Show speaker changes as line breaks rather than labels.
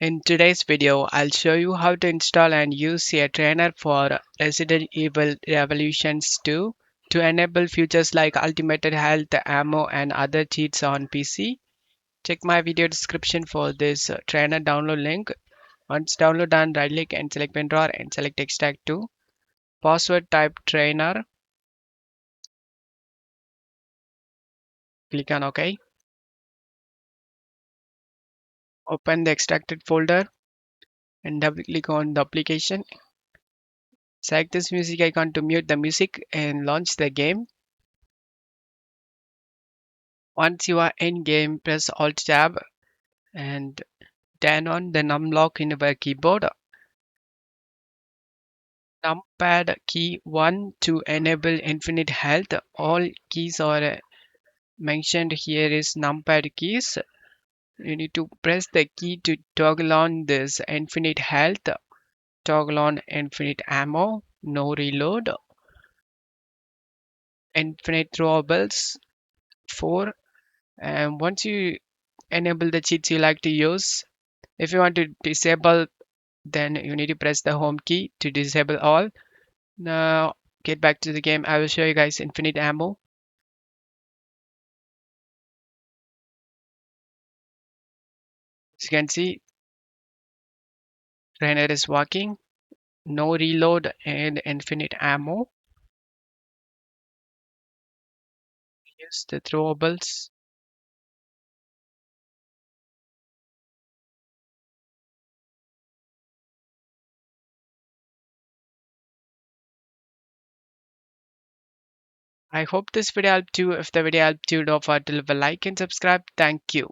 In today's video, I'll show you how to install and use a trainer for Resident Evil Revolutions 2 to enable features like ultimate health, ammo, and other cheats on PC. Check my video description for this trainer download link. Once download done, right click and select WinRAR and select extract to. Password type trainer. Click on OK. Open the extracted folder and double click on the application. Select this music icon to mute the music and launch the game. Once you are in game, press Alt Tab and turn on the numlock in your keyboard. Numpad key 1 to enable infinite health. All keys are mentioned here is numpad keys. You need to press the key to toggle on this infinite health, toggle on infinite ammo, no reload, infinite throwables 4. And once you enable the cheats you like to use, if you want to disable, then you need to press the home key to disable all. Now get back to the game. I will show you guys infinite ammo. As you can see, trainer is working, no reload and infinite ammo. Use the throwables. I hope this video helped you. If the video helped you, don't forget to leave a like and subscribe. Thank you.